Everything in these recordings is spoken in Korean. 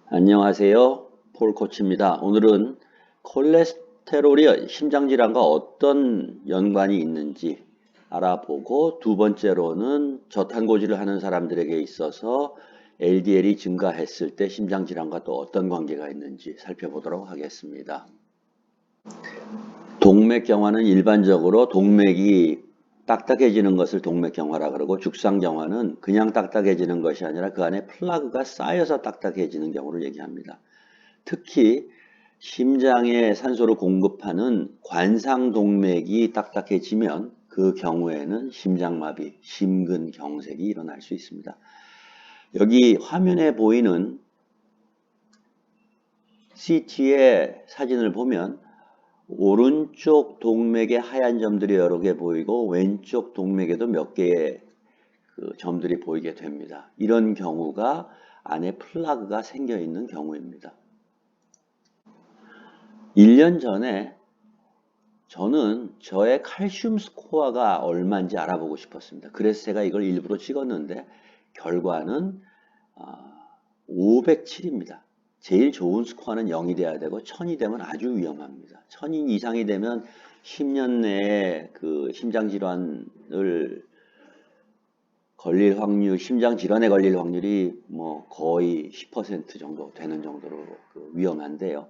안녕하세요. 폴 코치입니다. 오늘은 콜레스테롤이 심장질환과 어떤 연관이 있는지 알아보고 두 번째로는 저탄고지를 하는 사람들에게 있어서 LDL이 증가했을 때 심장질환과 또 어떤 관계가 있는지 살펴보도록 하겠습니다. 동맥경화는 일반적으로 동맥이 딱딱해지는 것을 동맥경화라 그러고 죽상경화는 그냥 딱딱해지는 것이 아니라 그 안에 플라그가 쌓여서 딱딱해지는 경우를 얘기합니다. 특히 심장에 산소를 공급하는 관상동맥이 딱딱해지면 그 경우에는 심장마비, 심근경색이 일어날 수 있습니다. 여기 화면에 보이는 CT의 사진을 보면 오른쪽 동맥에 하얀 점들이 여러 개 보이고 왼쪽 동맥에도 몇 개의 점들이 보이게 됩니다. 이런 경우가 안에 플라그가 생겨 있는 경우입니다. 1년 전에 저는 저의 칼슘 스코어가 얼마인지 알아보고 싶었습니다. 그래서 제가 이걸 일부러 찍었는데 결과는 507입니다. 제일 좋은 스코어는 0이 돼야 되고 1000이 되면 아주 위험합니다. 1000이 이상이 되면 10년 내에 그 심장질환을 걸릴 확률, 심장질환에 걸릴 확률이 뭐 거의 10% 정도 되는 정도로 위험한데요.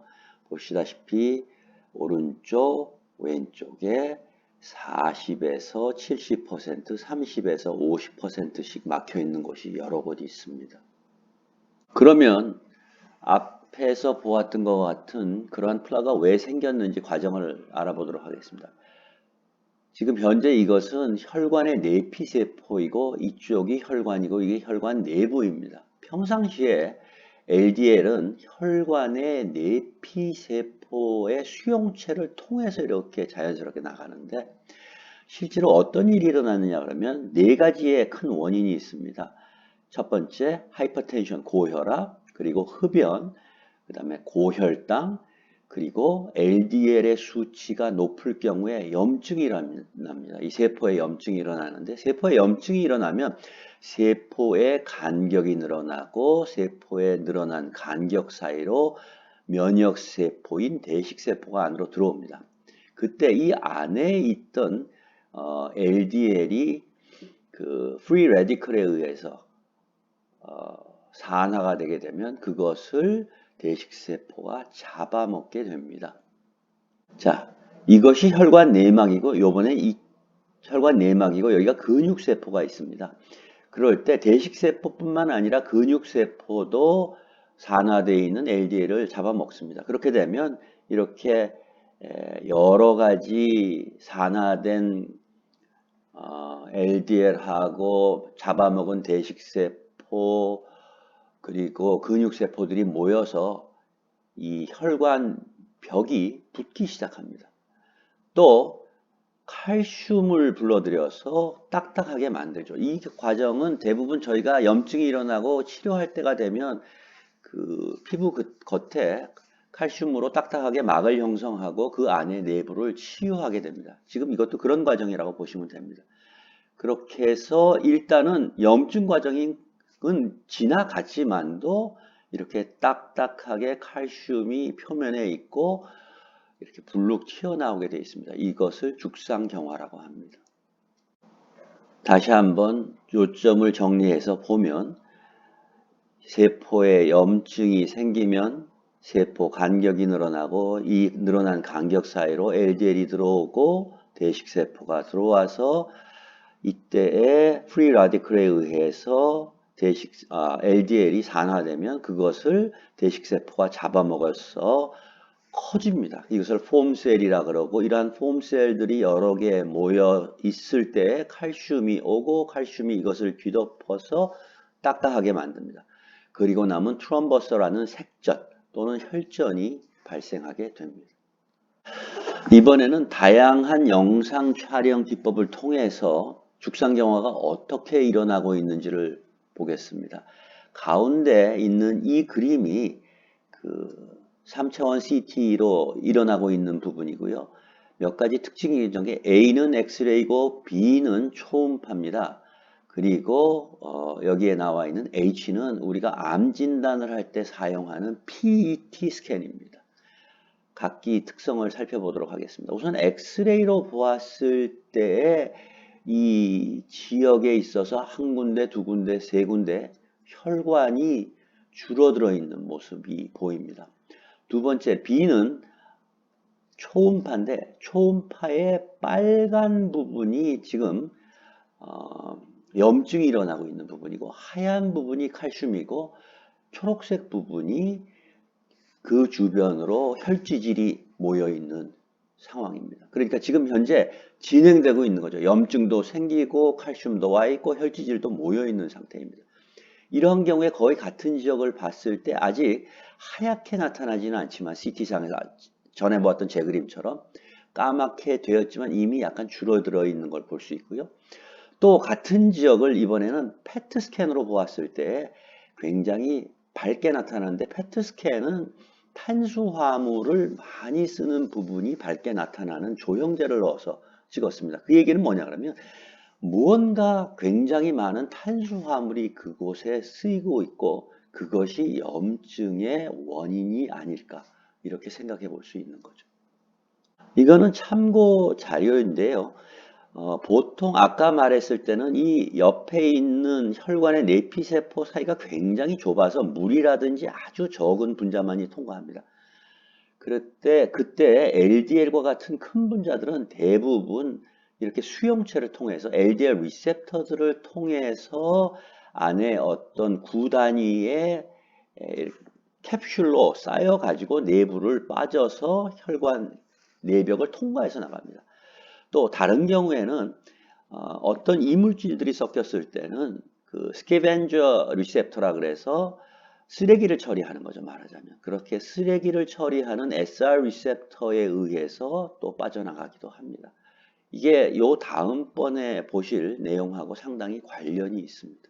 보시다시피 오른쪽, 왼쪽에 40에서 70%, 30에서 50%씩 막혀 있는 곳이 여러 곳 있습니다. 그러면 앞에서 보았던 것 같은 그러한 플라가 왜 생겼는지 과정을 알아보도록 하겠습니다. 지금 현재 이것은 혈관의 내피세포이고 이쪽이 혈관이고 이게 혈관 내부입니다. 평상시에 LDL은 혈관의 내피세포의 수용체를 통해서 이렇게 자연스럽게 나가는데 실제로 어떤 일이 일어나느냐 그러면 네 가지의 큰 원인이 있습니다. 첫 번째 하이퍼텐션, 고혈압, 그리고 흡연, 그 다음에 고혈당, 그리고 LDL의 수치가 높을 경우에 염증이 일어납니다. 이 세포에 염증이 일어나는데 세포에 염증이 일어나면 세포의 간격이 늘어나고 세포에 늘어난 간격 사이로 면역세포인 대식세포가 안으로 들어옵니다. 그때 이 안에 있던 LDL이 그 프리 레디컬에 의해서 산화가 되게 되면 그것을 대식세포가 잡아먹게 됩니다. 자, 이것이 혈관 내막이고 요번에 이 혈관 내막이고 여기가 근육세포가 있습니다. 그럴 때 대식세포뿐만 아니라 근육세포도 산화되어 있는 LDL을 잡아먹습니다. 그렇게 되면 이렇게 여러 가지 산화된 LDL하고 잡아먹은 대식세포 그리고 근육세포들이 모여서 이 혈관 벽이 붓기 시작합니다. 또 칼슘을 불러들여서 딱딱하게 만들죠. 이 과정은 대부분 저희가 염증이 일어나고 치료할 때가 되면 그 피부 겉에 칼슘으로 딱딱하게 막을 형성하고 그 안에 내부를 치유하게 됩니다. 지금 이것도 그런 과정이라고 보시면 됩니다. 그렇게 해서 일단은 염증 과정은 지나갔지만도 이렇게 딱딱하게 칼슘이 표면에 있고 이렇게 불룩 튀어나오게 되어 있습니다. 이것을 죽상경화라고 합니다. 다시 한번 요점을 정리해서 보면 세포에 염증이 생기면 세포 간격이 늘어나고 이 늘어난 간격 사이로 LDL이 들어오고 대식세포가 들어와서 이때에 프리 라디컬에 의해서 LDL이 산화되면 그것을 대식세포가 잡아먹어서 커집니다. 이것을 폼셀이라 그러고 이러한 폼셀들이 여러 개 모여 있을 때 칼슘이 오고 칼슘이 이것을 뒤덮어서 딱딱하게 만듭니다. 그리고 남은 트롬버서라는 색전 또는 혈전이 발생하게 됩니다. 이번에는 다양한 영상 촬영 기법을 통해서 죽상경화가 어떻게 일어나고 있는지를 보겠습니다. 가운데 있는 이 그림이 그 3차원 CT로 일어나고 있는 부분이고요. 몇 가지 특징이 있는 게 A는 엑스레이고 B는 초음파입니다. 그리고 여기에 나와 있는 H는 우리가 암 진단을 할 때 사용하는 PET 스캔입니다. 각기 특성을 살펴보도록 하겠습니다. 우선 엑스레이로 보았을 때에 이 지역에 있어서 한 군데, 두 군데, 세 군데 혈관이 줄어들어 있는 모습이 보입니다. 두 번째, B는 초음파인데 초음파의 빨간 부분이 지금 염증이 일어나고 있는 부분이고, 하얀 부분이 칼슘이고 초록색 부분이 그 주변으로 혈지질이 모여 있는 상황입니다. 그러니까 지금 현재 진행되고 있는 거죠. 염증도 생기고 칼슘도 와 있고 혈지질도 모여 있는 상태입니다. 이런 경우에 거의 같은 지역을 봤을 때 아직 하얗게 나타나지는 않지만 CT상에서 전에 보았던 제 그림처럼 까맣게 되었지만 이미 약간 줄어들어 있는 걸 볼 수 있고요. 또 같은 지역을 이번에는 페트 스캔으로 보았을 때 굉장히 밝게 나타나는데, 페트 스캔은 탄수화물을 많이 쓰는 부분이 밝게 나타나는 조형제를 넣어서 찍었습니다. 그 얘기는 뭐냐 그러면 무언가 굉장히 많은 탄수화물이 그곳에 쓰이고 있고 그것이 염증의 원인이 아닐까, 이렇게 생각해 볼 수 있는 거죠. 이거는 참고 자료인데요. 보통 아까 말했을 때는 이 옆에 있는 혈관의 내피세포 사이가 굉장히 좁아서 물이라든지 아주 적은 분자만이 통과합니다. 그때 LDL과 같은 큰 분자들은 대부분 이렇게 수용체를 통해서 LDL 리셉터들을 통해서 안에 어떤 구 단위의 캡슐로 쌓여 가지고 내부를 빠져서 혈관 내벽을 통과해서 나갑니다. 또 다른 경우에는 어떤 이물질들이 섞였을 때는 그 스캐벤저 리셉터라 그래서 쓰레기를 처리하는 거죠, 말하자면. 그렇게 쓰레기를 처리하는 SR 리셉터에 의해서 또 빠져나가기도 합니다. 이게 요 다음번에 보실 내용하고 상당히 관련이 있습니다.